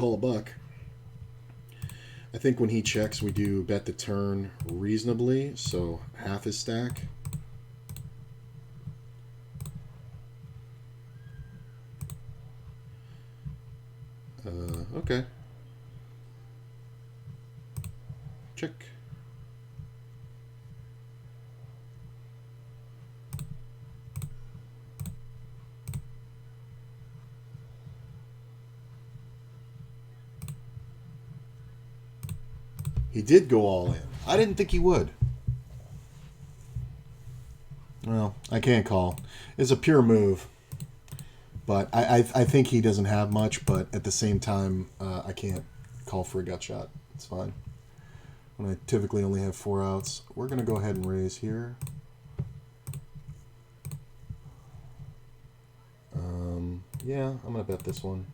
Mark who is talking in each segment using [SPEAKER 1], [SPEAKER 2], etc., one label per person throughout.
[SPEAKER 1] call a buck. I think when he checks, we do bet the turn reasonably, so half his stack. Okay. Check. He did go all in. I didn't think he would. Well, I can't call. It's a pure move. But I think he doesn't have much, but at the same time, I can't call for a gut shot. It's fine. When I typically only have 4 outs, we're going to go ahead and raise here. Yeah, I'm going to bet this one.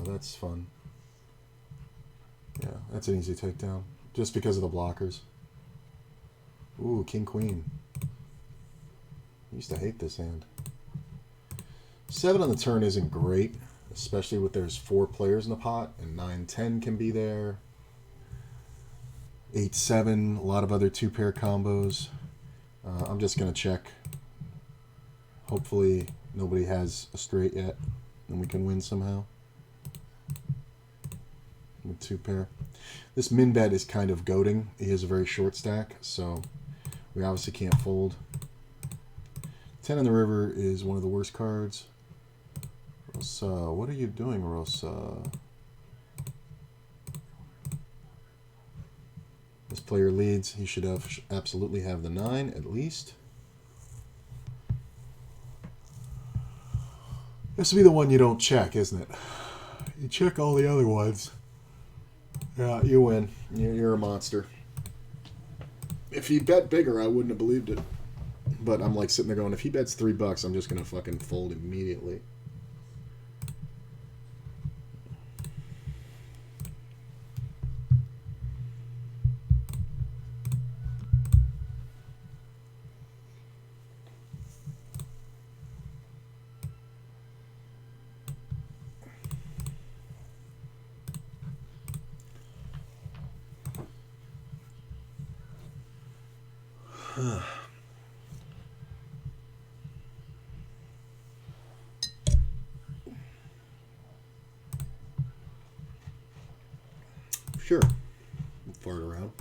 [SPEAKER 1] That's fun. Yeah, that's an easy takedown. Just because of the blockers. Ooh, King Queen. I used to hate this hand. 7 on the turn isn't great, especially with there's 4 players in the pot, and 9-10 can be there. 8-7, a lot of other 2-pair combos. I'm just going to check. Hopefully nobody has a straight yet, and we can win somehow. With 2-pair. This min bet is kind of goading. He has a very short stack, so we obviously can't fold. 10 in the river is one of the worst cards. Rosa, what are you doing, Rosa? This player leads. He should have absolutely have the 9 at least. This will be the one you don't check, isn't it? You check all the other ones. Yeah, you win. You're a monster. If he bet bigger, I wouldn't have believed it. But I'm like sitting there going, if he bets $3, I'm just going to fucking fold immediately. Sure. Fart around.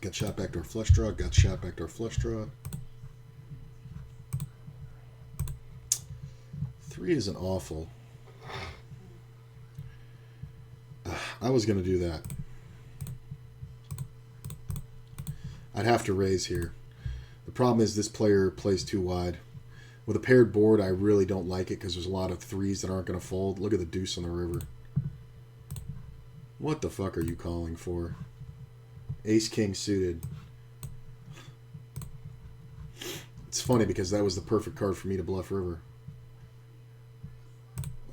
[SPEAKER 1] Got shot backdoor flush draw. Got shot backdoor flush draw. 3 isn't awful. I was going to do that. I'd have to raise here. The problem is this player plays too wide. With a paired board, I really don't like it because there's a lot of 3s that aren't going to fold. Look at the deuce on the river. What the fuck are you calling for? Ace-king suited. It's funny because that was the perfect card for me to bluff river.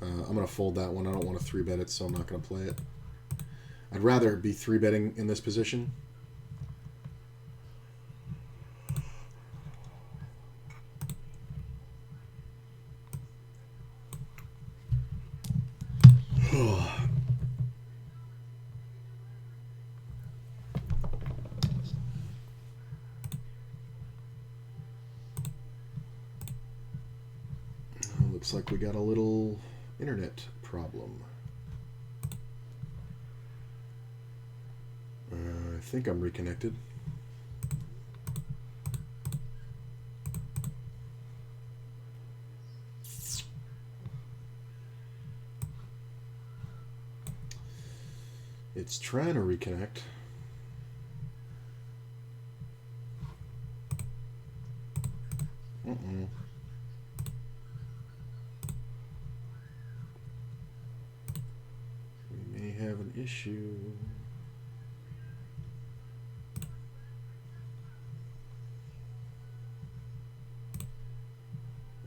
[SPEAKER 1] I'm going to fold that one. I don't want to 3-bet it, so I'm not going to play it. I'd rather be 3-betting in this position. Looks like we got a little internet problem. I think I'm reconnected. It's trying to reconnect. We may have an issue.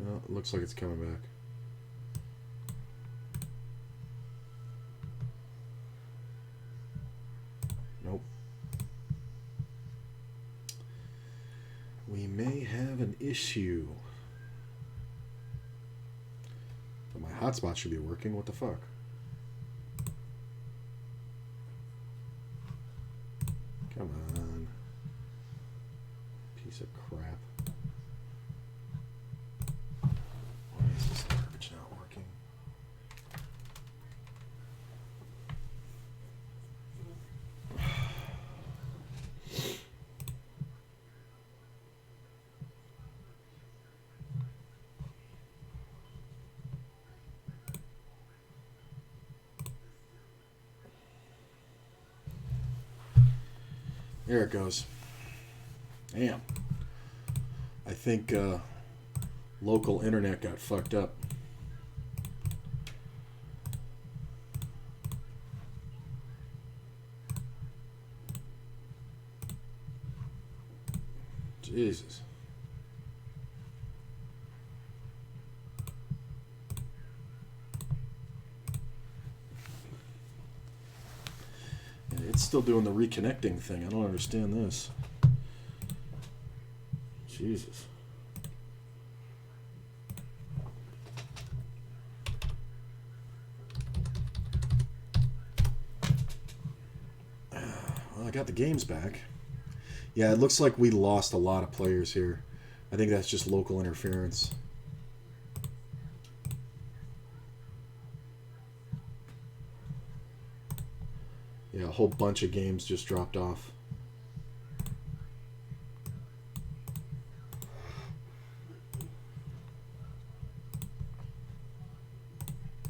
[SPEAKER 1] Well, it looks like it's coming back. Nope. We may have an issue. So my hotspot should be working. What the fuck? Come on. Piece of crap. Why is this garbage not working? There it goes. Damn. I think local internet got fucked up. Jesus. It's still doing the reconnecting thing. I don't understand this. Jesus. Well, I got the games back. Yeah, it looks like we lost a lot of players here. I think that's just local interference. Yeah, a whole bunch of games just dropped off.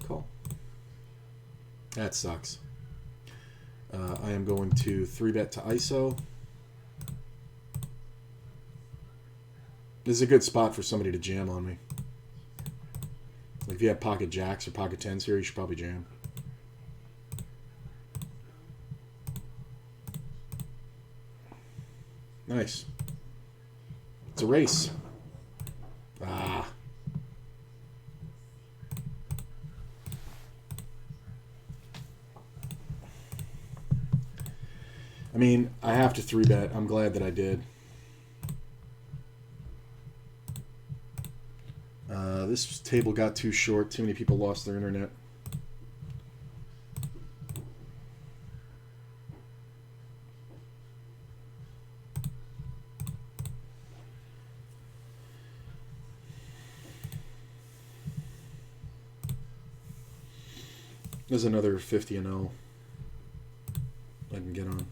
[SPEAKER 1] Cool. That sucks. I am going to 3-bet to ISO. This is a good spot for somebody to jam on me. Like if you have pocket jacks or pocket tens here, you should probably jam. Nice. It's a race. Ah. I mean, I have to 3-bet. I'm glad that I did. This table got too short. Too many people lost their internet. There's another 50-0 I can get on.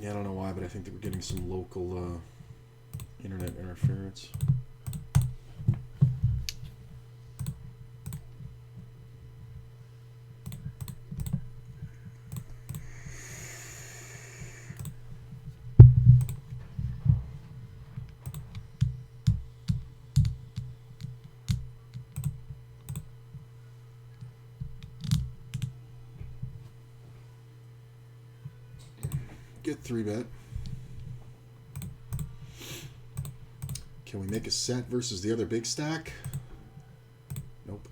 [SPEAKER 1] Yeah, I don't know why, but I think that we're getting some local internet interference. Get 3-bet. Can we make a set versus the other big stack? Nope.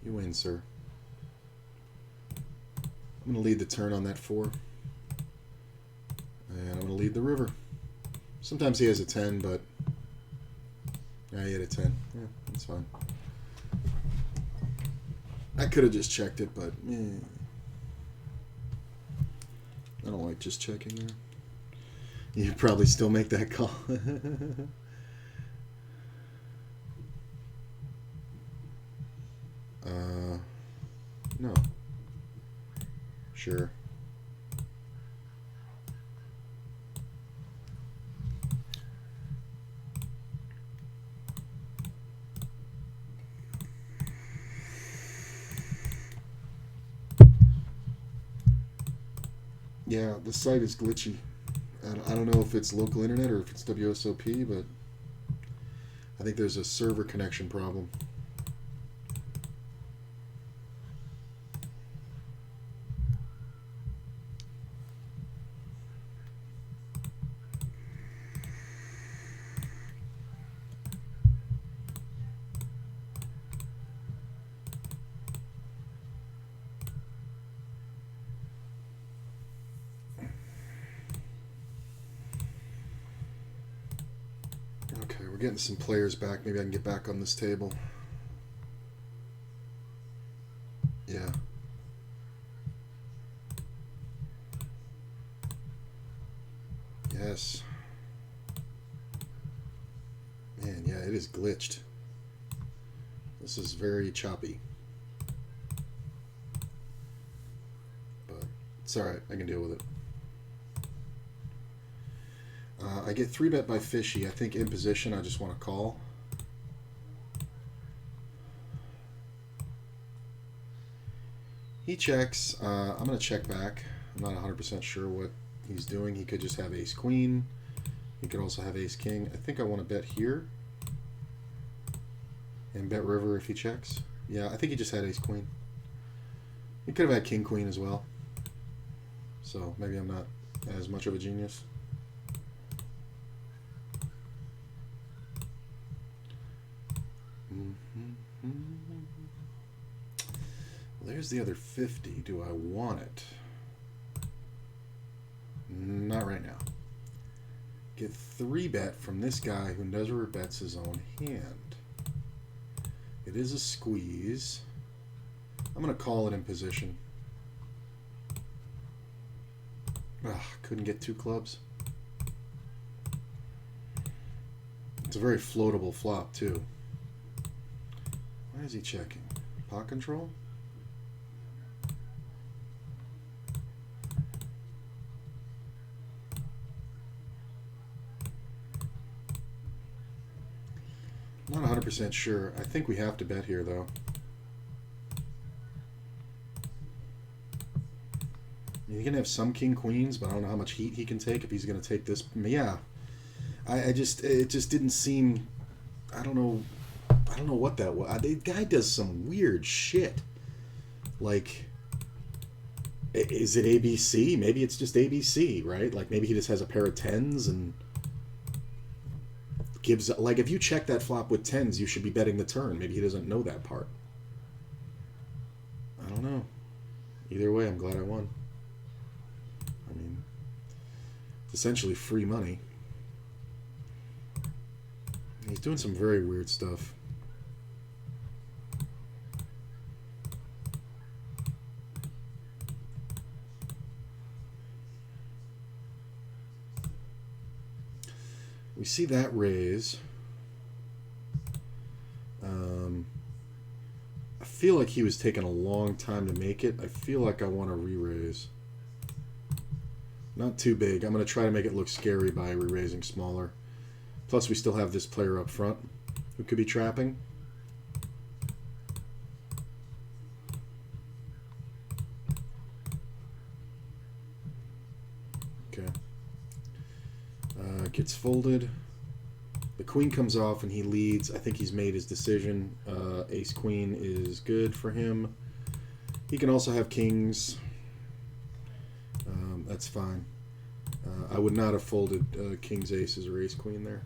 [SPEAKER 1] You win, sir. I'm going to lead the turn on that 4. And I'm going to lead the river. Sometimes he has a 10, but... Yeah, he had a 10. Yeah, that's fine. I could have just checked it, but... I don't like just checking there. You'd probably still make that call. No. Sure. Yeah, the site is glitchy. I don't know if it's local internet or if it's WSOP, but I think there's a server connection problem. we're getting some players back. Maybe I can get back on this table. Yeah. Yes. Man, yeah, it is glitched. This is very choppy. But it's alright, I can deal with it. I get 3-bet by Fishy. I think in position I just want to call. He checks. I'm going to check back. I'm not 100% sure what he's doing. He could just have ace-queen. He could also have ace-king. I think I want to bet here. And bet river if he checks. Yeah, I think he just had ace-queen. He could have had king-queen as well. So maybe I'm not as much of a genius. There's the other 50. Do I want it? Not right now. Get 3-bet from this guy who never bets his own hand. It is a squeeze. I'm going to call it in position. Ugh, couldn't get 2 clubs. It's a very floatable flop, too. Why is he checking? Pot control? Not 100% sure. I think we have to bet here, though. He can have some king queens, but I don't know how much heat he can take if he's going to take this. Yeah, it just didn't seem. I don't know what that was. The guy does some weird shit. Like, is it ABC? Maybe it's just ABC, right? Like maybe he just has a pair of 10s and gives, like, if you check that flop with 10s, you should be betting the turn. Maybe he doesn't know that part. I don't know. Either way, I'm glad I won. I mean, it's essentially free money. He's doing some very weird stuff. We see that raise. I feel like he was taking a long time to make it. I feel like I want to re-raise. Not too big. I'm going to try to make it look scary by re-raising smaller. Plus, we still have this player up front who could be trapping. Okay. Gets folded. The queen comes off and he leads. I think he's made his decision. Ace-queen is good for him. He can also have kings. That's fine. I would not have folded kings, aces, or ace-queen there.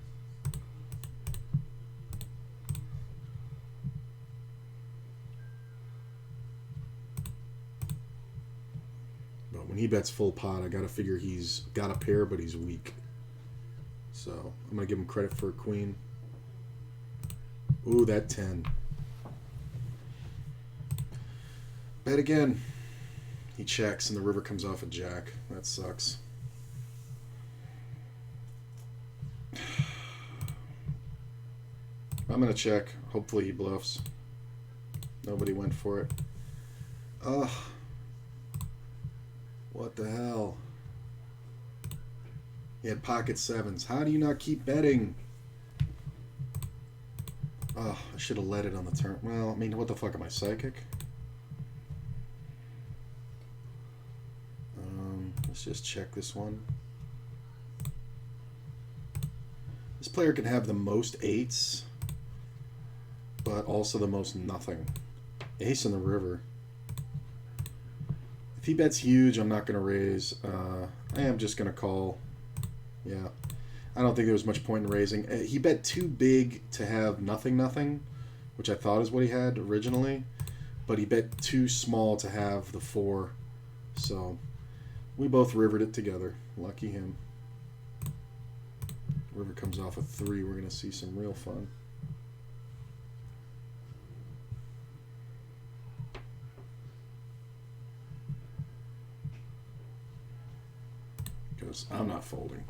[SPEAKER 1] But when he bets full pot, I got to figure he's got a pair, but he's weak. So I'm going to give him credit for a queen. Ooh, that 10. Bet again. He checks and the river comes off a jack. That sucks. I'm going to check. Hopefully he bluffs. Nobody went for it. Ugh. What the hell? He had pocket 7s. How do you not keep betting? Oh, I should have let it on the turn. Well, I mean, what the fuck am I, psychic? Let's just check this one. This player can have the most 8s, but also the most nothing. Ace in the river. If he bets huge, I'm not going to raise. I am just going to call. Yeah, I don't think there was much point in raising. He bet too big to have nothing, which I thought is what he had originally, but he bet too small to have the 4. So we both rivered it together. Lucky him. River comes off a 3, we're going to see some real fun. Because I'm not folding.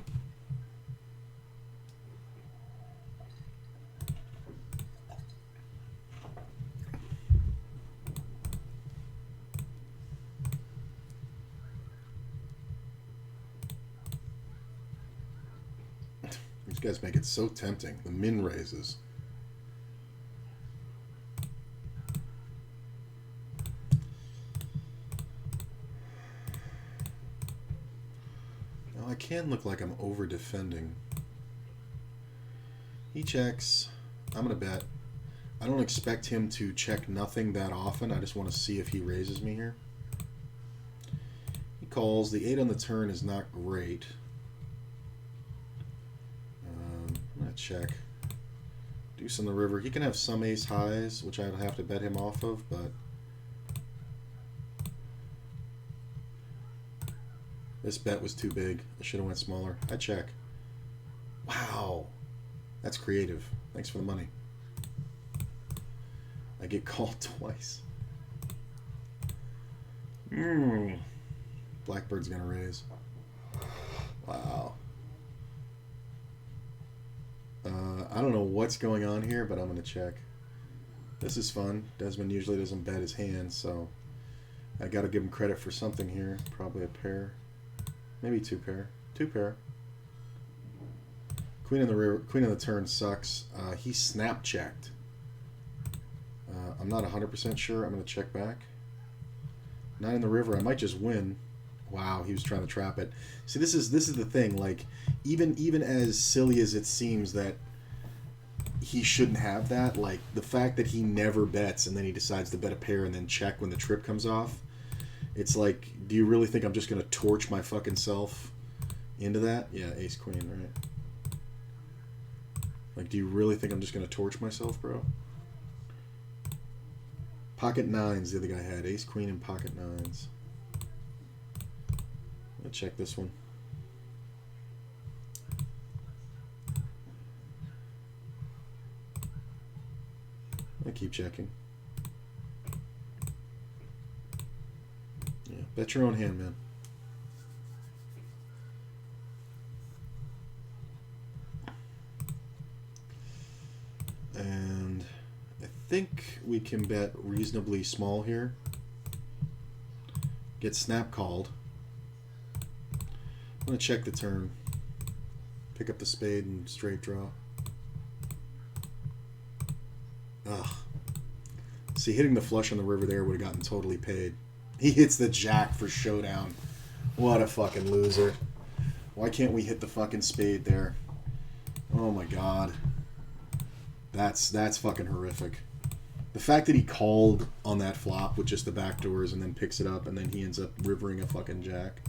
[SPEAKER 1] These guys make it so tempting. The min raises. Now I can look like I'm over defending. He checks. I'm going to bet. I don't expect him to check nothing that often. I just want to see if he raises me here. He calls. The 8 on the turn is not great. I'm going to check. Deuce on the river. He can have some ace highs, which I would have to bet him off of, but this bet was too big. I should have went smaller. I check. Wow. That's creative. Thanks for the money. I get called twice. Blackbird's going to raise. Wow. I don't know what's going on here, but I'm going to check. This is fun. Desmond usually doesn't bet his hand, so I got to give him credit for something here. Probably a pair. Maybe 2 pair. 2 pair. Queen on the river. Queen on the turn sucks. He snap checked. I'm not 100% sure. I'm going to check back. 9 in the river. I might just win. Wow, he was trying to trap it. See, this is the thing. Like, even as silly as it seems that he shouldn't have that, like the fact that he never bets and then he decides to bet a pair and then check when the trip comes off. It's like, do you really think I'm just going to torch my fucking self into that? Yeah, ace queen, right? Like, do you really think I'm just going to torch myself, bro? Pocket 9s the other guy had. Ace queen and pocket 9s. Let's check this one. I keep checking. Yeah, bet your own hand, man. And I think we can bet reasonably small here. Get snap called. I'm going to check the turn. Pick up the spade and straight draw. Ugh. See, hitting the flush on the river there would have gotten totally paid. He hits the jack for showdown. What a fucking loser. Why can't we hit the fucking spade there? Oh my god. That's fucking horrific. The fact that he called on that flop with just the backdoors and then picks it up and then he ends up rivering a fucking jack.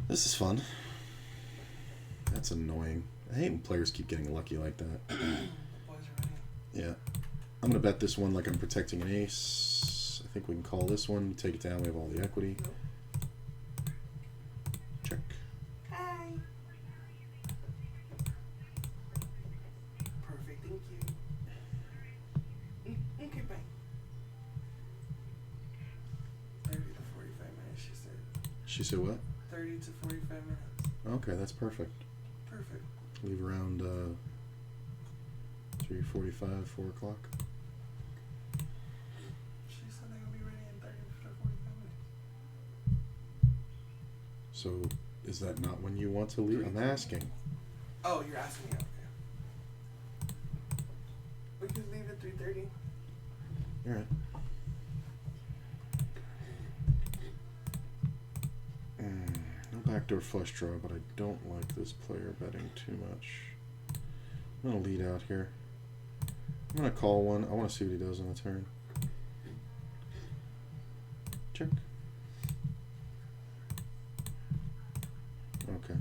[SPEAKER 1] This is fun. That's annoying. I hate when players keep getting lucky like that. Yeah. I'm going to bet this one like I'm protecting an ace. I think we can call this one. Take it down. We have all the equity. Check.
[SPEAKER 2] Hi. Perfect. Thank you. Okay, bye. 30 to 45 minutes, she said.
[SPEAKER 1] She said what?
[SPEAKER 2] 30 to 45 minutes.
[SPEAKER 1] Okay, that's perfect.
[SPEAKER 2] Perfect.
[SPEAKER 1] Leave around 3:45, 4 o'clock.
[SPEAKER 2] She said they're going to be ready in 30 to 45 minutes.
[SPEAKER 1] So, is that not when you want to leave? I'm asking.
[SPEAKER 2] Oh, you're asking me. Okay. We can leave at 3:30.
[SPEAKER 1] All right. No backdoor flush draw, but I don't like this player betting too much. I'm going to lead out here. I'm going to call one. I want to see what he does on the turn. Check. Okay.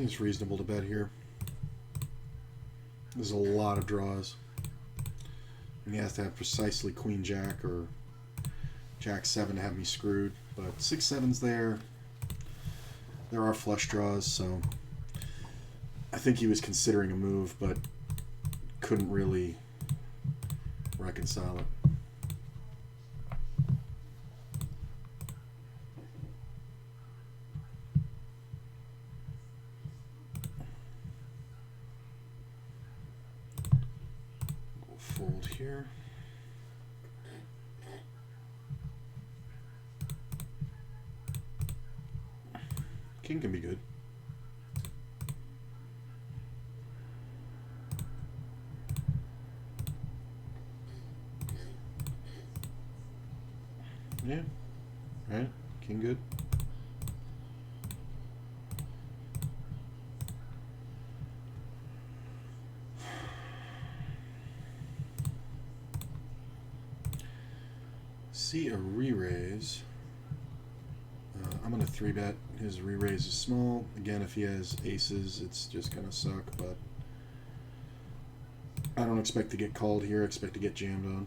[SPEAKER 1] It's reasonable to bet here. There's a lot of draws. And he has to have precisely Queen Jack or Jack 7 to have me screwed. But 6-7's there. There are flush draws, so I think he was considering a move, but couldn't really reconcile it. We'll fold here. King can be good. Yeah, right. King good. See a re-raise. I'm going to 3-bet. His re-raise is small. Again, if he has aces, it's just going to suck, but I don't expect to get called here. I expect to get jammed on.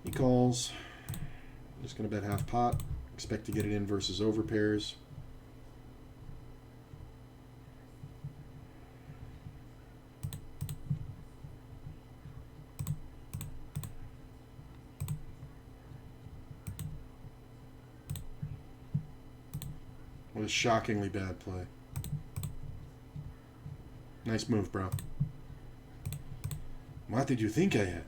[SPEAKER 1] He calls. I'm just going to bet half pot. Expect to get it in versus over pairs. What a shockingly bad play. Nice move, bro. What did you think I had?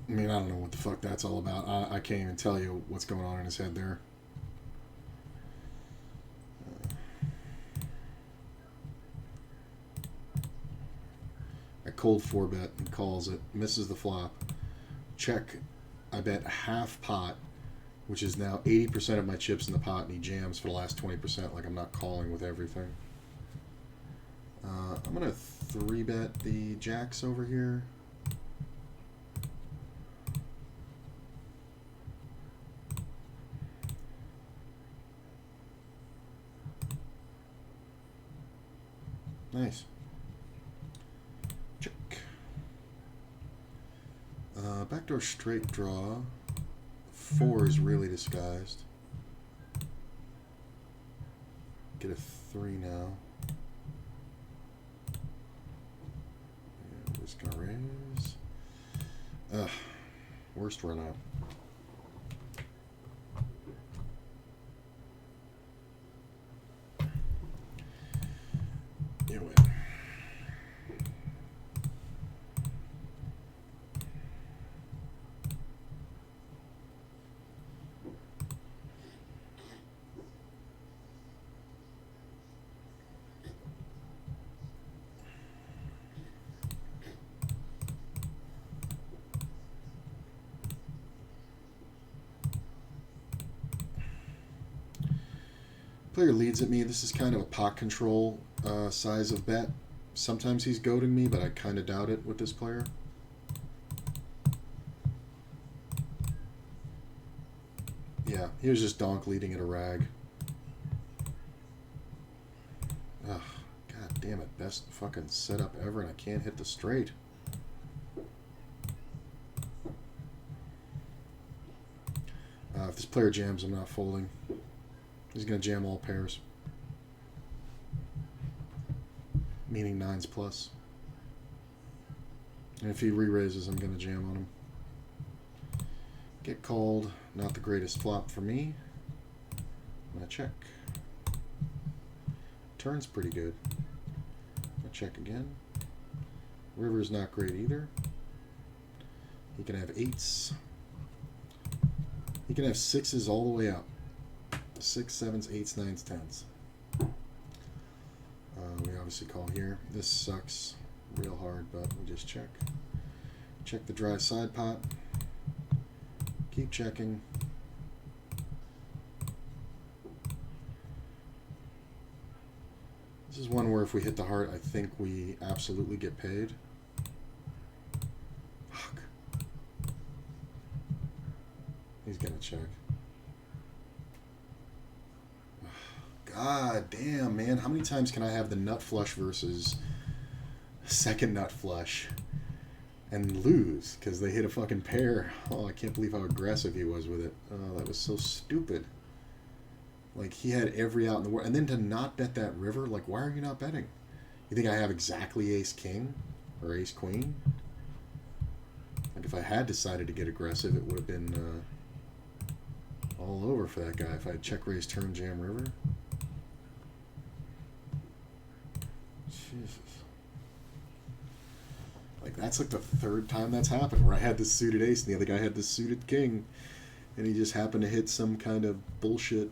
[SPEAKER 1] I mean, I don't know what the fuck that's all about. I can't even tell you what's going on in his head there. I cold 4-bet and calls it. Misses the flop. Check. I bet half pot, which is now 80% of my chips in the pot, and he jams for the last 20%, like I'm not calling with everything. I'm going to 3-bet the jacks over here. Nice. Check. Backdoor straight draw. 4 is really disguised. Get a 3 now. And we're just gonna raise. Worst run out. You win. Player leads at me. This is kind of a pot control size of bet. Sometimes he's goading me, but I kind of doubt it with this player. Yeah, he was just donk leading at a rag. Ugh, god damn it. Best fucking setup ever, and I can't hit the straight. If this player jams, I'm not folding. He's going to jam all pairs. Meaning 9s plus. And if he re-raises, I'm going to jam on him. Get called. Not the greatest flop for me. I'm going to check. Turn's pretty good. I'm going to check again. River's not great either. He can have 8s. He can have 6s all the way up. 6, 7s, 8s, 9s, 10s. We obviously call here. This sucks real hard, but we just check. Check the dry side pot. Keep checking. This is one where if we hit the heart, I think we absolutely get paid. Fuck. He's gonna check. God damn, man. How many times can I have the nut flush versus second nut flush and lose because they hit a fucking pair? Oh, I can't believe how aggressive he was with it. Oh, that was so stupid. Like, he had every out in the world. And then to not bet that river, like, why are you not betting? You think I have exactly ace-king or ace-queen? Like, if I had decided to get aggressive, it would have been all over for that guy if I had check-raise, turn, jam, river. Jesus. Like, that's like the third time that's happened, where I had this suited ace and the other guy had this suited king, and he just happened to hit some kind of bullshit.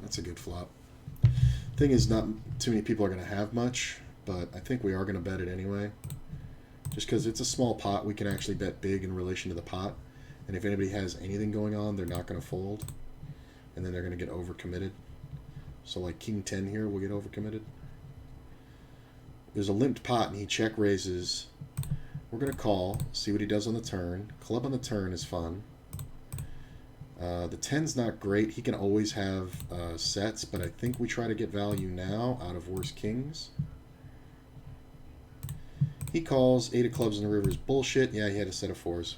[SPEAKER 1] That's a good flop. Thing is, not too many people are going to have much, but I think we are going to bet it anyway. Just because it's a small pot, we can actually bet big in relation to the pot. And if anybody has anything going on, they're not going to fold. And then they're going to get overcommitted. So like King 10 here will get overcommitted. There's a limped pot and he check raises. We're going to call, see what he does on the turn. Club on the turn is fun. The 10's not great. He can always have sets, but I think we try to get value now out of worse kings. He calls. 8 of clubs in the river is bullshit. Yeah, he had a set of 4s.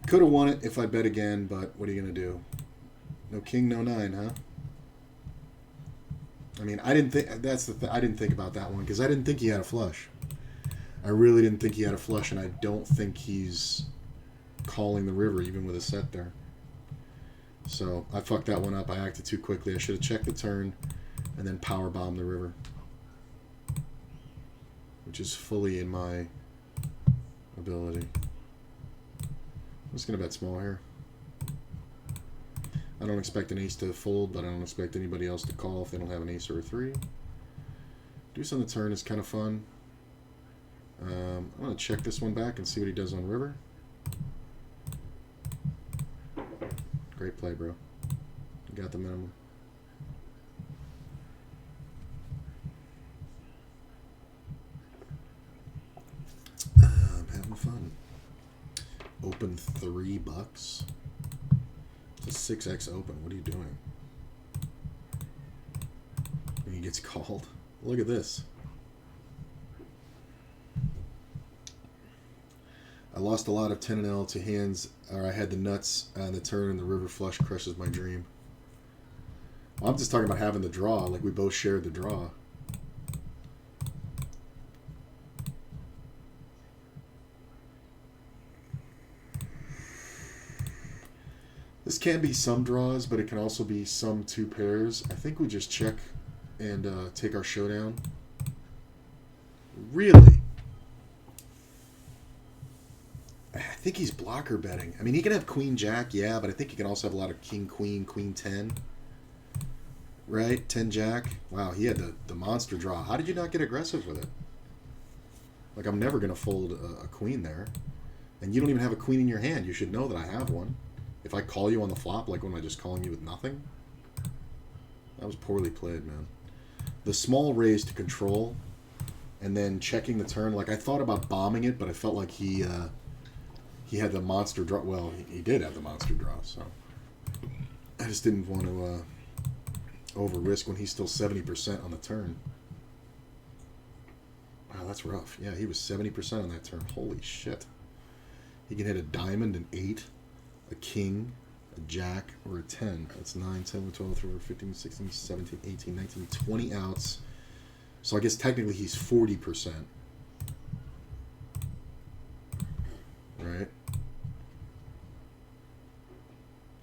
[SPEAKER 1] Could have won it if I bet again, but what are you going to do? No king, no 9, huh? I mean, I didn't think I didn't think about that one because I didn't think he had a flush. I really didn't think he had a flush, and I don't think he's calling the river even with a set there. So I fucked that one up. I acted too quickly. I should have checked the turn and then power bombed the river, which is fully in my ability. I'm just going to bet small here. I don't expect an ace to fold, but I don't expect anybody else to call if they don't have an ace or a 3. Deuce on the turn is kind of fun. I'm going to check this one back and see what he does on river. Great play, bro. You got the minimum. I'm having fun. Open $3. It's a 6x open. What are you doing? And he gets called. Look at this. I lost a lot of 10 and L to hands, or I had the nuts on the turn and the river flush crushes my dream. Well, I'm just talking about having the draw, like we both shared the draw. This can be some draws, but it can also be some 2 pairs. I think we just check and take our showdown. Really? I think he's blocker betting. I mean, he can have queen jack, yeah, but I think he can also have a lot of king queen, queen 10. Right? 10 jack. Wow, he had the monster draw. How did you not get aggressive with it? Like, I'm never going to fold a queen there. And you don't even have a queen in your hand. You should know that I have one. If I call you on the flop, like, when am I just calling you with nothing? That was poorly played, man. The small raise to control and then checking the turn. Like, I thought about bombing it, but I felt like he had the monster draw. Well, he did have the monster draw, so I just didn't want to over risk when he's still 70% on the turn. Wow, that's rough. Yeah, he was 70% on that turn. Holy shit. He can hit a diamond, an 8, a king, a jack, or a 10. That's 9, 10, 12, 13, 15, 16, 17, 18, 19, 20 outs. So I guess technically he's 40%. Right?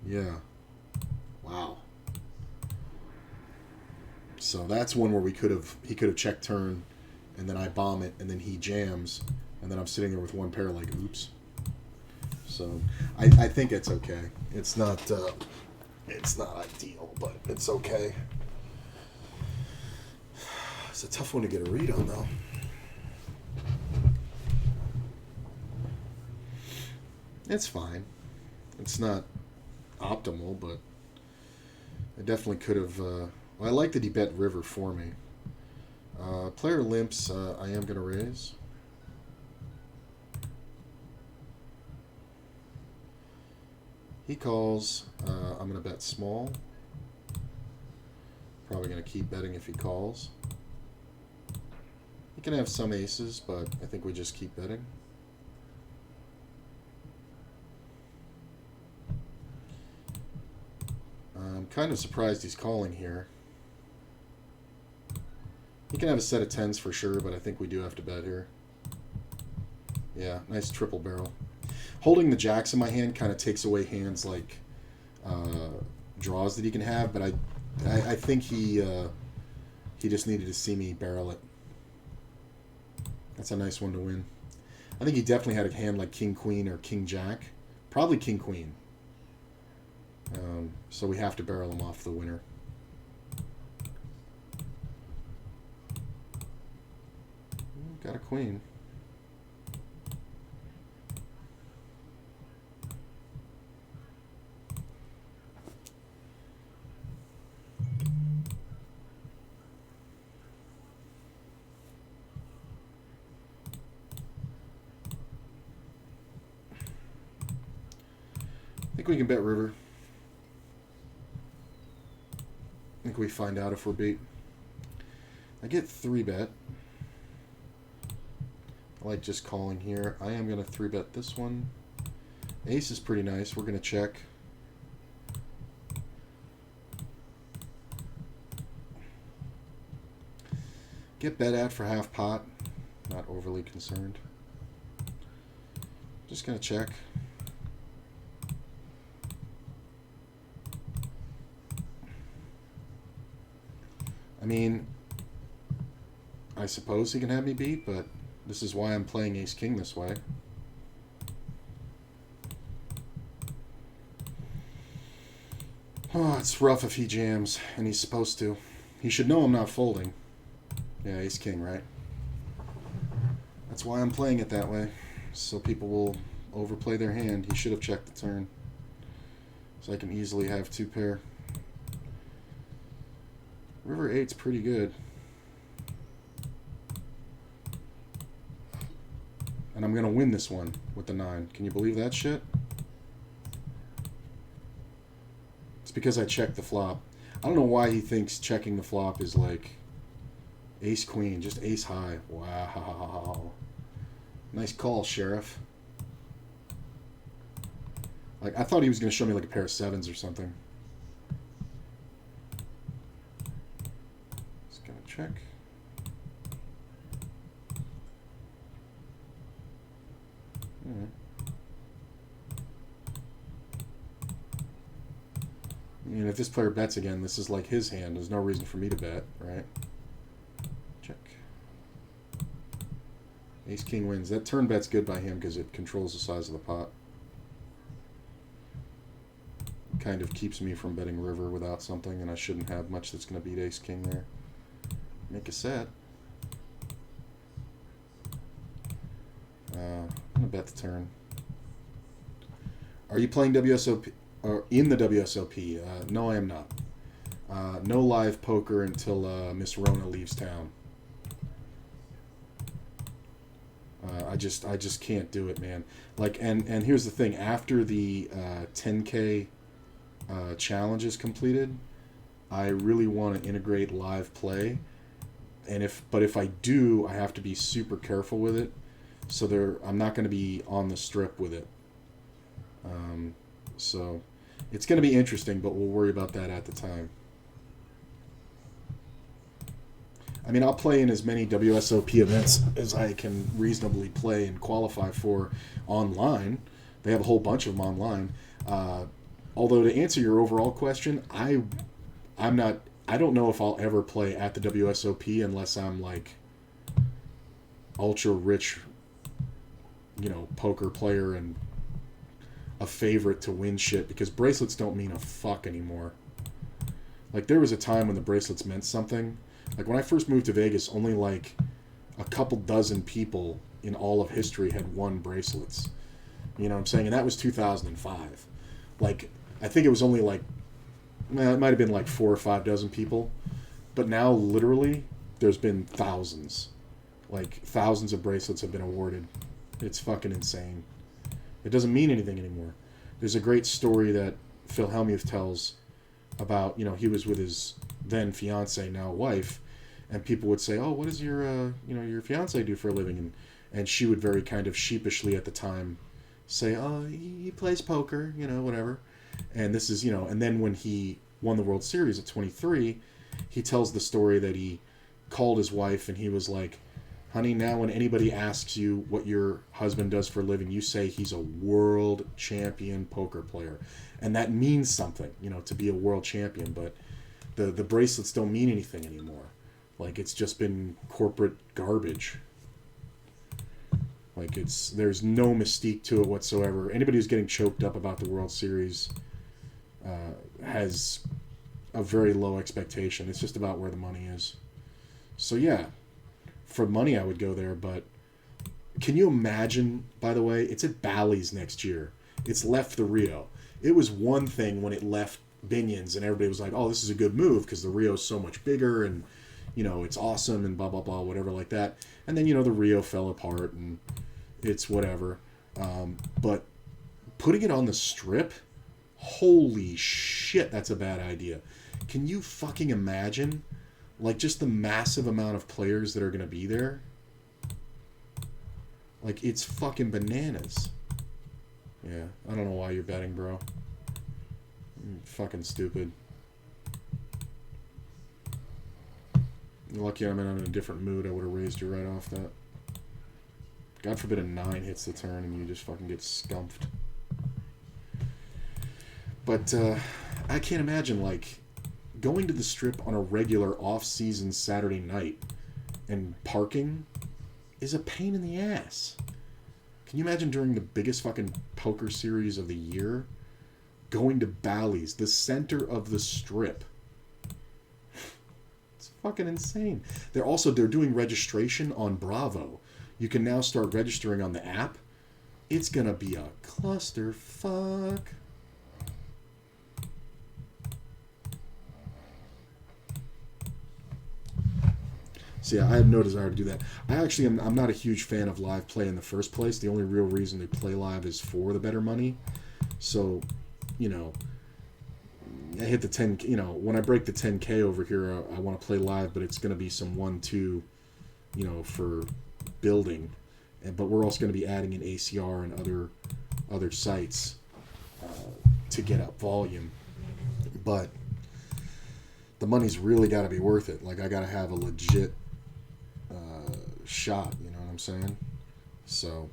[SPEAKER 1] Yeah. Wow. So that's one where he could have checked turn, and then I bomb it, and then he jams, and then I'm sitting there with one pair like, oops. So I think it's okay. It's not ideal, but it's okay. It's a tough one to get a read on, though. It's fine. It's not optimal, but I definitely could have. Well, I like that he bet river for me. Player limps, I am going to raise. He calls. I'm going to bet small. Probably going to keep betting if he calls. He can have some aces, but I think we just keep betting. I'm kind of surprised he's calling here. He can have a set of 10s for sure, but I think we do have to bet here. Yeah, nice triple barrel. Holding the jacks in my hand kind of takes away hands like draws that he can have, but I think he just needed to see me barrel it. That's a nice one to win. I think he definitely had a hand like king queen or king jack, probably king queen. So we have to barrel him off the winner. Got a queen. I think we can bet river. I think we find out if we're beat. I get 3-bet. I like just calling here. I am going to 3-bet this one. Ace is pretty nice. We're going to check. Get bet at for half pot. Not overly concerned. Just going to check. I mean, I suppose he can have me beat, but this is why I'm playing ace-king this way. Oh, it's rough if he jams, and he's supposed to. He should know I'm not folding. Yeah, ace-king, right? That's why I'm playing it that way, so people will overplay their hand. He should have checked the turn. So I can easily have 2-pair. River 8's pretty good. And I'm going to win this one with the 9. Can you believe that shit? It's because I checked the flop. I don't know why he thinks checking the flop is like ace-queen, just ace-high. Wow. Nice call, Sheriff. Like, I thought he was going to show me like a pair of 7s or something. Just going to check. I mean, if this player bets again, this is like his hand. There's no reason for me to bet, right? Check. Ace-king wins. That turn bet's good by him because it controls the size of the pot. Kind of keeps me from betting river without something, and I shouldn't have much that's going to beat ace-king there. Make a set. I'm going to bet the turn. Are you playing WSOP? Or in the WSOP? No, I am not. No live poker until Miss Rona leaves town. I just can't do it, man. Like, and here's the thing: after the 10K challenge is completed, I really want to integrate live play. And if I do, I have to be super careful with it. So I'm not going to be on the strip with it. So it's going to be interesting, but we'll worry about that at the time. I mean, I'll play in as many WSOP events as I can reasonably play and qualify for online. They have a whole bunch of them online. Although to answer your overall question, I don't know if I'll ever play at the WSOP unless I'm like ultra rich, poker player and a favorite to win shit, because bracelets don't mean a fuck anymore. Like, there was a time when the bracelets meant something. Like, when I first moved to Vegas, only like a couple dozen people in all of history had won bracelets. You know what I'm saying? And that was 2005. Like, I think it was only like, it might have been like 4 or 5 dozen people. But now, literally, there's been thousands. Like, thousands of bracelets have been awarded. It's fucking insane. It doesn't mean anything anymore. There's a great story that Phil Hellmuth tells about, you know, he was with his then fiance, now wife, and people would say, "Oh, what does your, your fiance do for a living?" And she would very kind of sheepishly at the time say, "Oh, he plays poker, you know, whatever." And this is, and then when he won the World Series at 23, he tells the story that he called his wife and he was like, "Honey, now when anybody asks you what your husband does for a living, you say he's a world champion poker player." And that means something, to be a world champion, but the bracelets don't mean anything anymore. Like, it's just been corporate garbage. Like, there's no mystique to it whatsoever. Anybody who's getting choked up about the World Series has a very low expectation. It's just about where the money is. So yeah, for money I would go there, but can you imagine, by the way, it's at Bally's next year. It's left the Rio. It was one thing when it left Binion's and everybody was like, "Oh, this is a good move because the Rio's so much bigger and, it's awesome and blah, blah, blah," whatever like that. And then, the Rio fell apart and it's whatever. But putting it on the Strip, holy shit, that's a bad idea. Can you fucking imagine, like, just the massive amount of players that are going to be there? Like, it's fucking bananas. Yeah, I don't know why you're betting, bro. You're fucking stupid. You're lucky I'm in a different mood. I would have raised you right off that. God forbid a 9 hits the turn and you just fucking get scumped. But I can't imagine, like, going to the Strip on a regular off-season Saturday night and parking is a pain in the ass. Can you imagine during the biggest fucking poker series of the year going to Bally's, the center of the Strip? It's fucking insane. They're doing registration on Bravo. You can now start registering on the app. It's gonna be a clusterfuck. So yeah, I have no desire to do that. I'm not a huge fan of live play in the first place. The only real reason they play live is for the better money. So, I hit the 10, when I break the 10K over here, I want to play live, but it's going to be some 1-2, for building. But we're also going to be adding in ACR and other sites to get up volume. But the money's really got to be worth it. Like, I got to have a legit shot, you know what I'm saying? So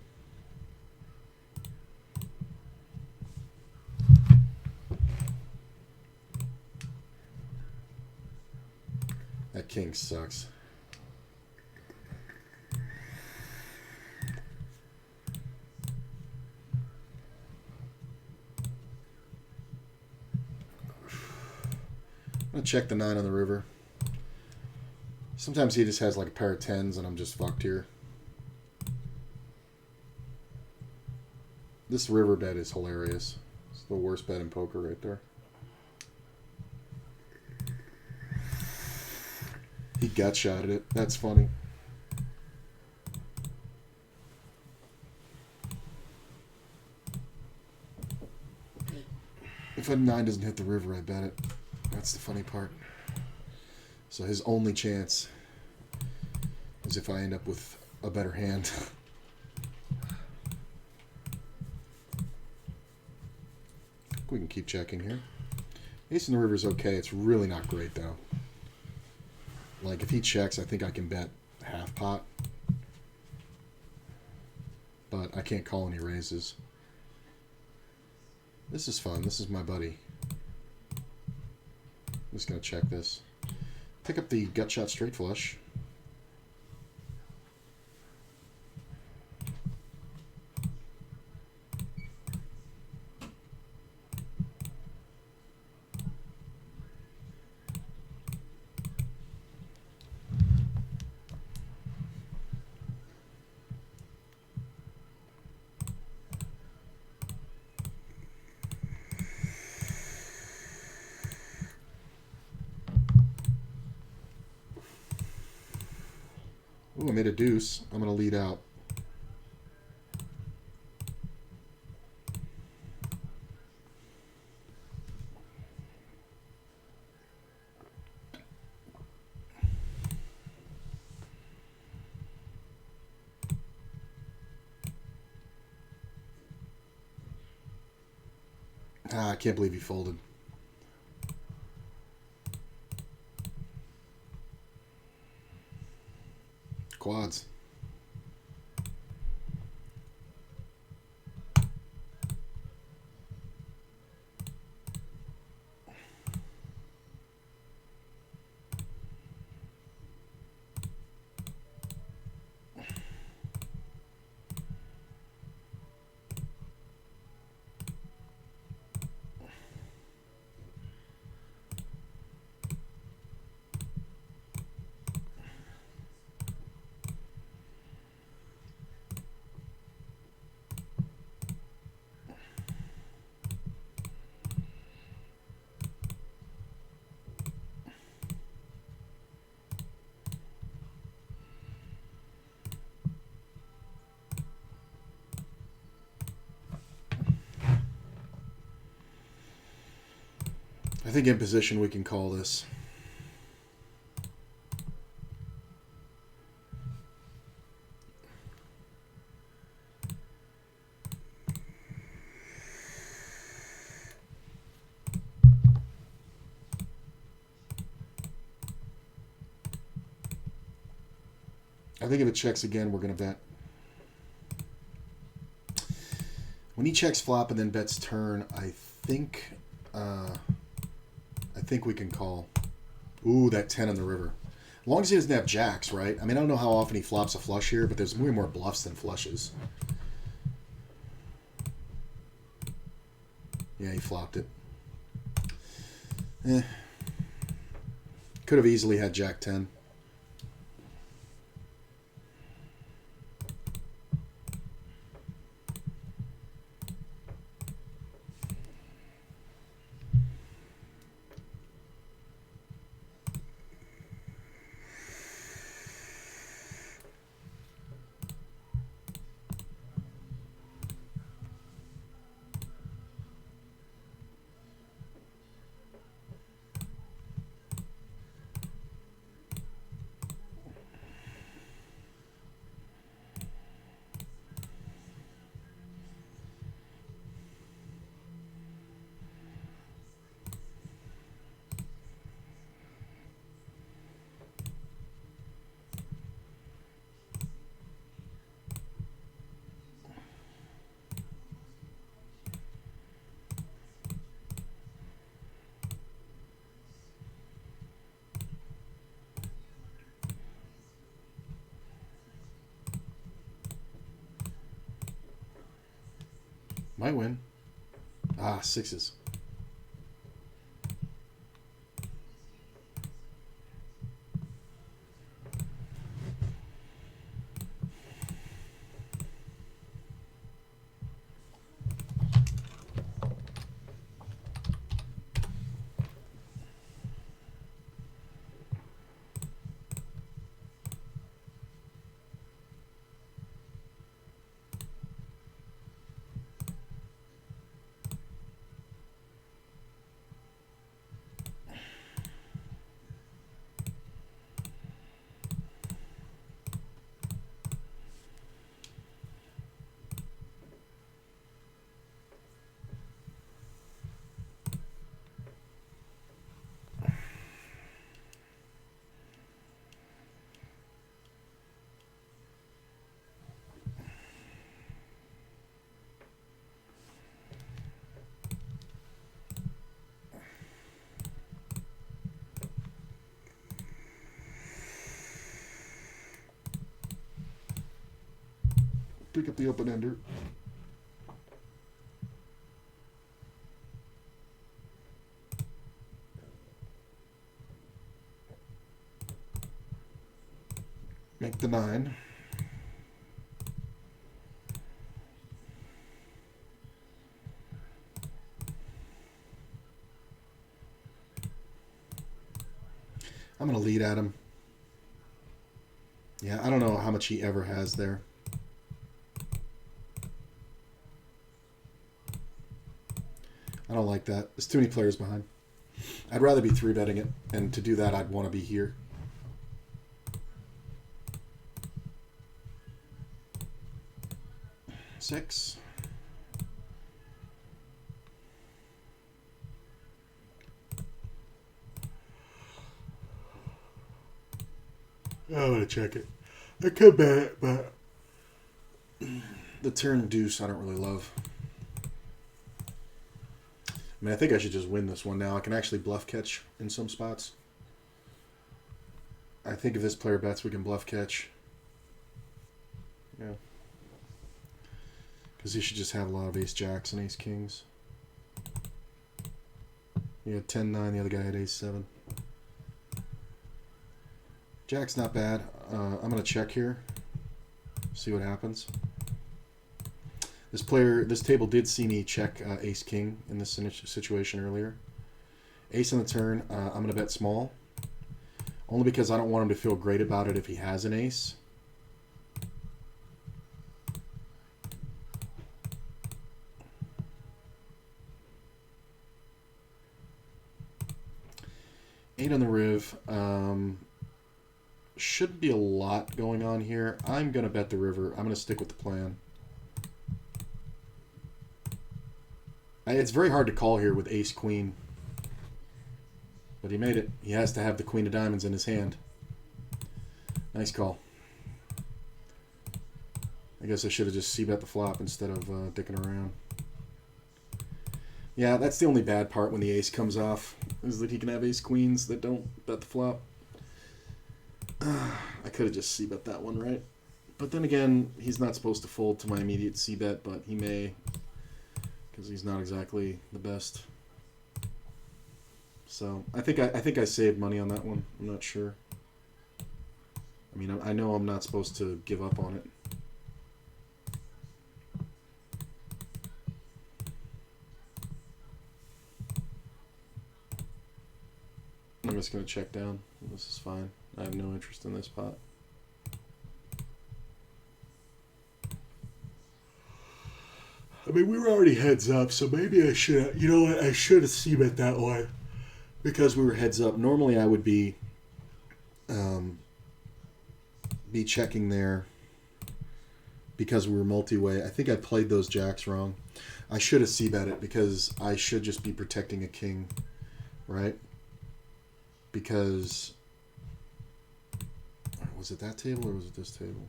[SPEAKER 1] that king sucks. I'm gonna check the 9 on the river. Sometimes he just has like a pair of 10s and I'm just fucked here. This river bet is hilarious. It's the worst bet in poker right there. He gut shotted it. That's funny. If a 9 doesn't hit the river, I bet it. That's the funny part. So his only chance is if I end up with a better hand. We can keep checking here. Ace in the river is okay. It's really not great, though. Like, if he checks, I think I can bet half pot. But I can't call any raises. This is fun. This is my buddy. I'm just going to check this. Pick up the gut shot straight flush. made a deuce. I'm going to lead out. I can't believe he folded. Quads. I think in position we can call this. I think if it checks again, we're going to bet. When he checks flop and then bets turn, I think we can call. Ooh, that 10 on the river. As long as he doesn't have jacks, right? I mean, I don't know how often he flops a flush here, but there's way more bluffs than flushes. Yeah, he flopped it. Could have easily had jack 10. Might win. Ah, sixes. Pick up the open ender. Make the 9. I'm going to lead at him. Yeah, I don't know how much he ever has there. I don't like that. There's too many players behind. I'd rather be 3-betting it, and to do that, I'd want to be here. Six. I want to check it. I could bet it, but the turn deuce I don't really love. I mean, I think I should just win this one now. I can actually bluff catch in some spots. I think if this player bets, we can bluff catch. Yeah. Because he should just have a lot of ace-jacks and ace-kings. He had 10-9, the other guy had ace-7. Jack's not bad. I'm going to check here. See what happens. This table did see me check ace-king in this situation earlier. Ace on the turn, I'm going to bet small. Only because I don't want him to feel great about it if he has an ace. Eight on the riv. Should be a lot going on here. I'm going to bet the river. I'm going to stick with the plan. It's very hard to call here with ace-queen. But he made it. He has to have the queen of diamonds in his hand. Nice call. I guess I should have just c-bet the flop instead of dicking around. Yeah, that's the only bad part when the ace comes off, is that he can have ace-queens that don't bet the flop. I could have just c-bet that one, right? But then again, he's not supposed to fold to my immediate c-bet, but he may, because he's not exactly the best. So I think I saved money on that one. I'm not sure. I mean, I know I'm not supposed to give up on it. I'm just going to check down. This is fine. I have no interest in this pot. I mean, we were already heads up, so maybe I should, you know what, I should have c-bet that one. Because we were heads up. Normally I would be checking there because we were multi-way. I think I played those jacks wrong. I should have c-bet it because I should just be protecting a king, right? Because was it that table or was it this table?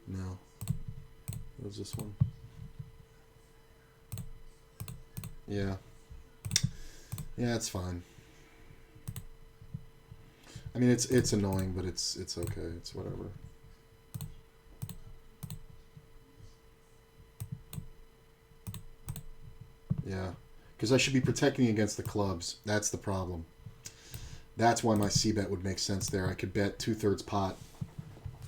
[SPEAKER 1] No. It was this one. Yeah. Yeah, it's fine. I mean, it's annoying, but it's okay. It's whatever. Yeah. Because I should be protecting against the clubs. That's the problem. That's why my c-bet would make sense there. I could bet 2/3 pot.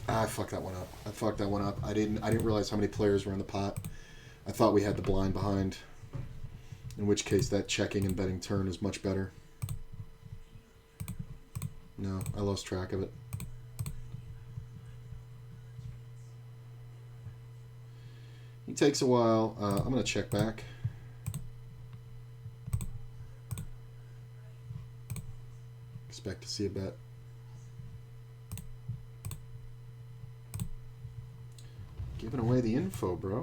[SPEAKER 1] I fucked that one up. I fucked that one up. I didn't realize how many players were in the pot. I thought we had the blind behind. In which case that checking and betting turn is much better. No, I lost track of it. He takes a while. I'm going to check back. Expect to see a bet. Giving away the info, bro.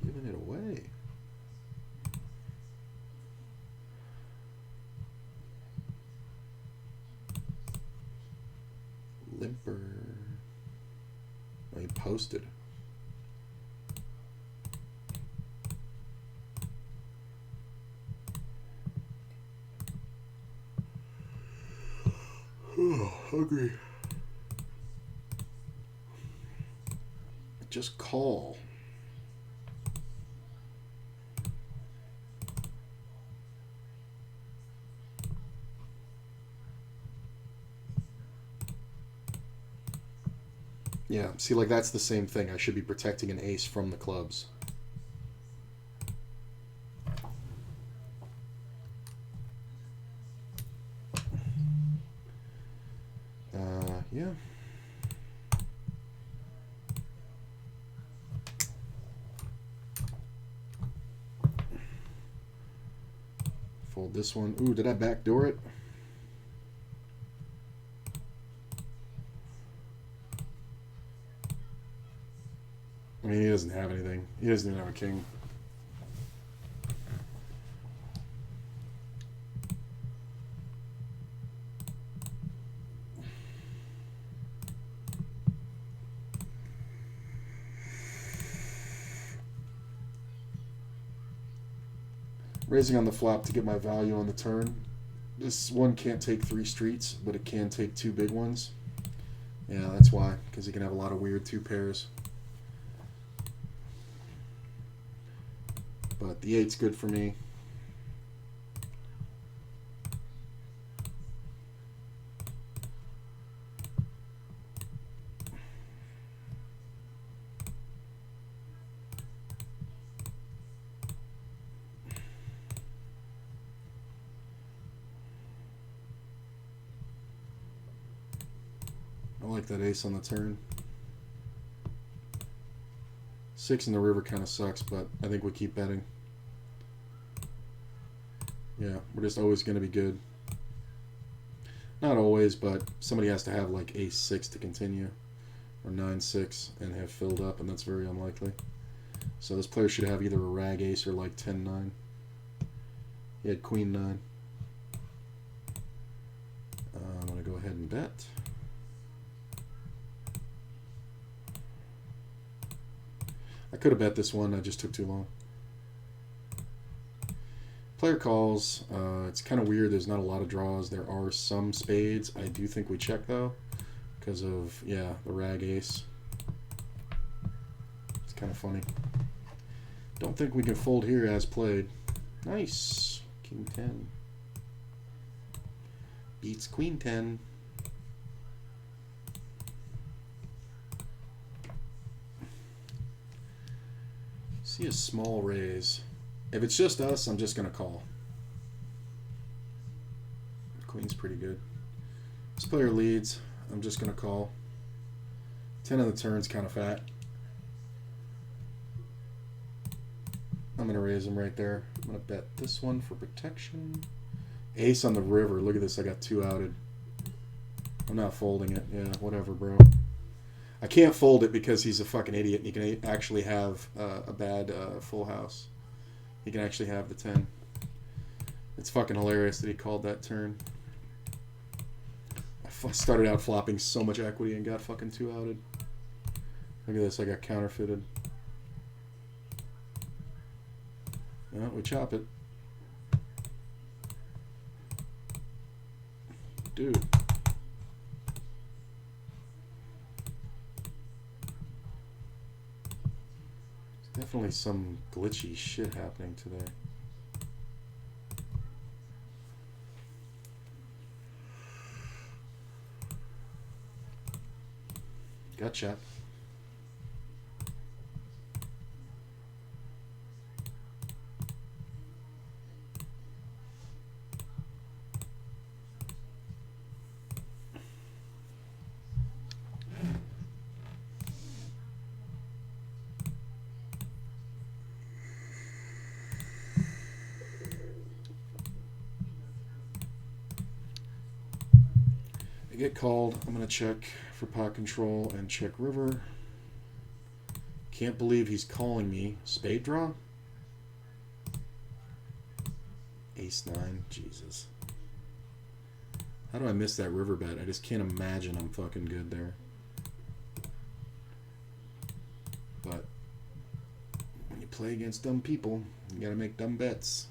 [SPEAKER 1] Giving it away. Limper. Oh, he posted. Oh, hungry. Just call. Yeah, see, like, that's the same thing. I should be protecting an ace from the clubs. Fold this one. Ooh, did I backdoor it? I mean, he doesn't have anything. He doesn't even have a king. Raising on the flop to get my value on the turn. This one can't take 3 streets, but it can take 2 big ones. Yeah, that's why, because you can have a lot of weird 2 pairs. But the 8's good for me. I like that ace on the turn. 6 in the river kind of sucks, but I think we keep betting. Yeah, we're just always going to be good. Not always, but somebody has to have like ace 6 to continue. Or 9-6 and have filled up, and that's very unlikely. So this player should have either a rag ace or like 10-9. He had queen 9. I'm going to go ahead and bet. I could have bet this one, I just took too long. Player calls. It's kind of weird, there's not a lot of draws. There are some spades. I do think we check though, because of, yeah, the rag ace. It's kind of funny. Don't think we can fold here as played. Nice. King 10. Beats queen 10. See a small raise. If it's just us, I'm just going to call. Queen's pretty good. This player leads. I'm just going to call. 10 on the turn's kind of fat. I'm going to raise him right there. I'm going to bet this one for protection. Ace on the river. Look at this. I got 2 outed. I'm not folding it. Yeah, whatever, bro. I can't fold it because he's a fucking idiot. He can actually have a bad full house. He can actually have the 10. It's fucking hilarious that he called that turn. I started out flopping so much equity and got fucking 2 outed. Look at this. I got counterfeited. Well, we chop it. Dude. Definitely some glitchy shit happening today. Gotcha. Get called. I'm going to check for pot control and check river. Can't believe he's calling me. Spade draw? Ace 9. Jesus. How do I miss that river bet? I just can't imagine I'm fucking good there. But when you play against dumb people, you gotta make dumb bets.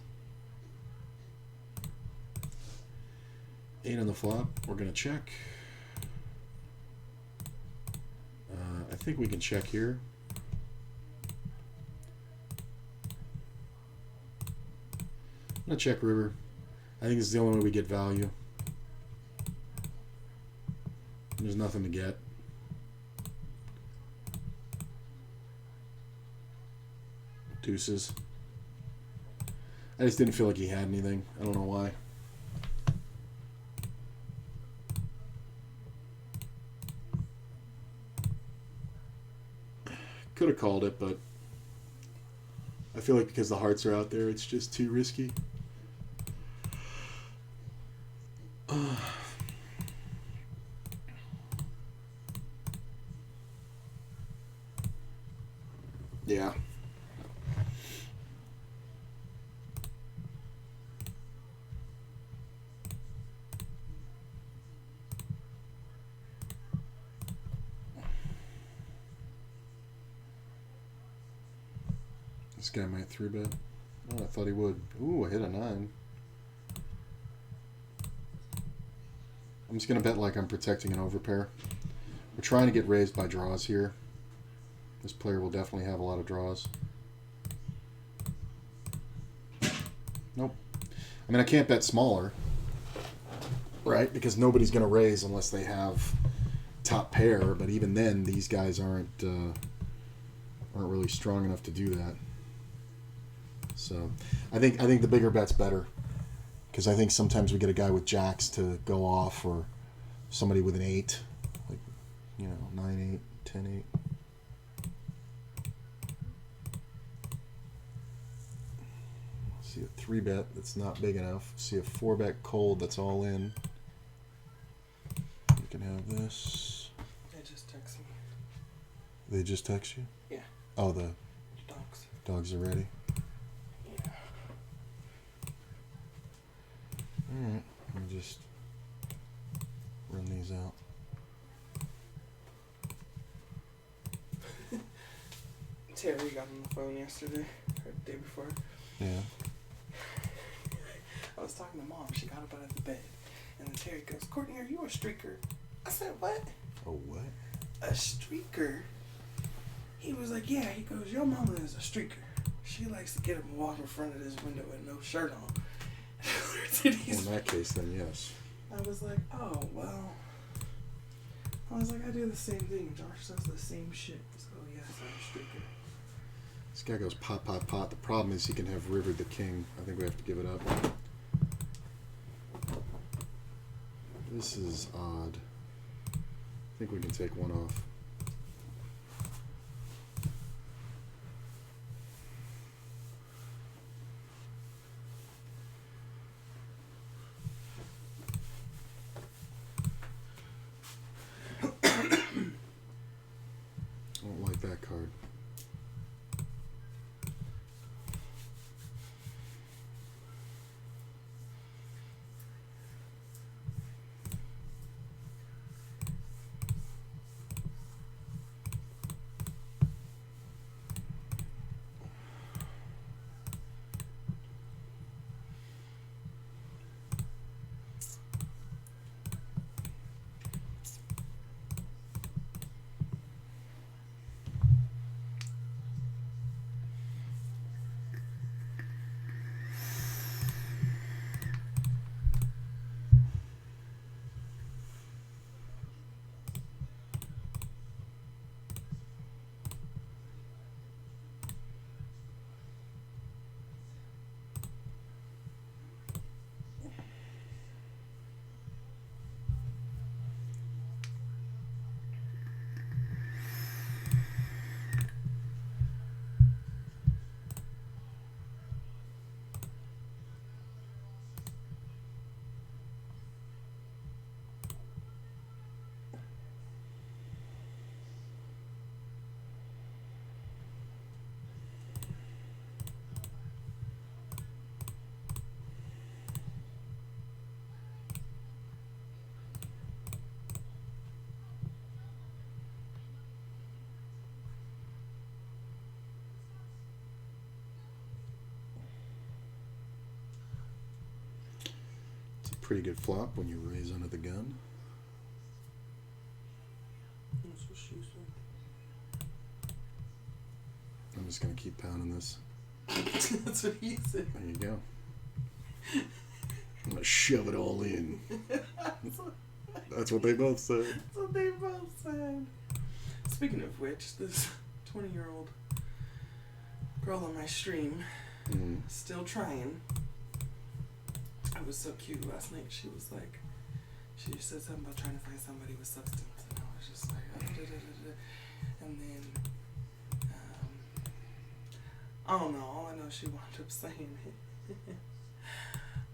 [SPEAKER 1] 8 on the flop. We're going to check. I think we can check here. I'm going to check river. I think this is the only way we get value. There's nothing to get. Deuces. I just didn't feel like he had anything. I don't know why. Could have called it, but I feel like because the hearts are out there, it's just too risky. Yeah. This guy might 3-bet. Oh, I thought he would. Ooh, I hit a 9. I'm just going to bet like I'm protecting an overpair. We're trying to get raised by draws here. This player will definitely have a lot of draws. Nope. I mean, I can't bet smaller, right? Because nobody's going to raise unless they have top pair. But even then, these guys aren't really strong enough to do that. So, I think the bigger bet's better, because I think sometimes we get a guy with jacks to go off, or somebody with an 8, like 9-8, 10-8. See a 3-bet that's not big enough. See a 4-bet cold that's all in. You can have this.
[SPEAKER 2] They just text me.
[SPEAKER 1] They just text you?
[SPEAKER 2] Yeah.
[SPEAKER 1] Oh, the
[SPEAKER 2] Dogs.
[SPEAKER 1] dogs are ready.
[SPEAKER 2] Yeah.
[SPEAKER 1] Alright, let me just run these out.
[SPEAKER 2] Terry got on the phone yesterday, or the day before.
[SPEAKER 1] Yeah.
[SPEAKER 2] I was talking to Mom. She got up out of the bed. And then Terry goes, Courtney, are you a streaker? I said, what?
[SPEAKER 1] A what?
[SPEAKER 2] A streaker? He was like, yeah. He goes, your mama is a streaker. She likes to get up and walk in front of this window with no shirt on.
[SPEAKER 1] Well, in that case, then yes.
[SPEAKER 2] I was like, oh, well. I was like, I do the same thing. Josh does the same shit. So, yes, I'm a streaker.
[SPEAKER 1] This guy goes pot, pot, pot. The problem is he can have rivered the king. I think we have to give it up. This is odd. I think we can take one off. I don't like that card. Pretty good flop when you raise under the gun.
[SPEAKER 2] That's what she said.
[SPEAKER 1] I'm just going to keep pounding this.
[SPEAKER 2] That's what he said.
[SPEAKER 1] There you go. I'm going to shove it all in. That's what they both said.
[SPEAKER 2] That's what they both said. Speaking of which, this 20-year-old girl on my stream, still trying. It was so cute last night. She was like, she said something about trying to find somebody with substance, and I was just like, and then, I don't know. All I know, she wound up saying,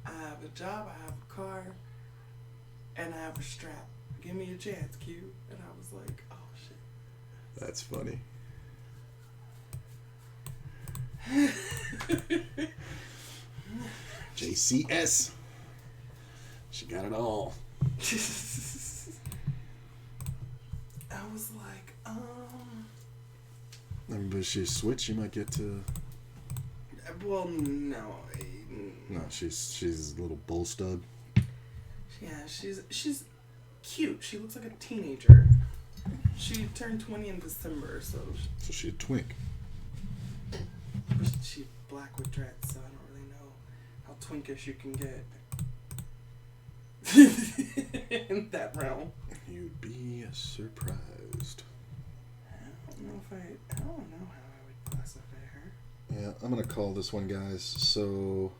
[SPEAKER 2] I have a job, I have a car, and I have a strap. Give me a chance, Q. And I was like, oh shit.
[SPEAKER 1] That's funny. JCS. She got it all.
[SPEAKER 2] I was like,
[SPEAKER 1] But she switch, you might get to.
[SPEAKER 2] well, no.
[SPEAKER 1] No, she's a little bull stud.
[SPEAKER 2] Yeah, she's cute. She looks like a teenager. She turned 20 in December, so
[SPEAKER 1] she a twink.
[SPEAKER 2] She's black with dreads, so I don't really know how twinkish you can get in that realm.
[SPEAKER 1] You'd be surprised.
[SPEAKER 2] I don't know how I would classify her.
[SPEAKER 1] Yeah, I'm gonna call this one, guys. So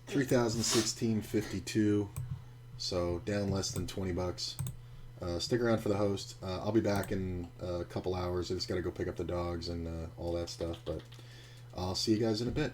[SPEAKER 1] 3016.52. So down less than $20. Stick around for the host. I'll be back in a couple hours. I just got to go pick up the dogs and all that stuff. But I'll see you guys in a bit.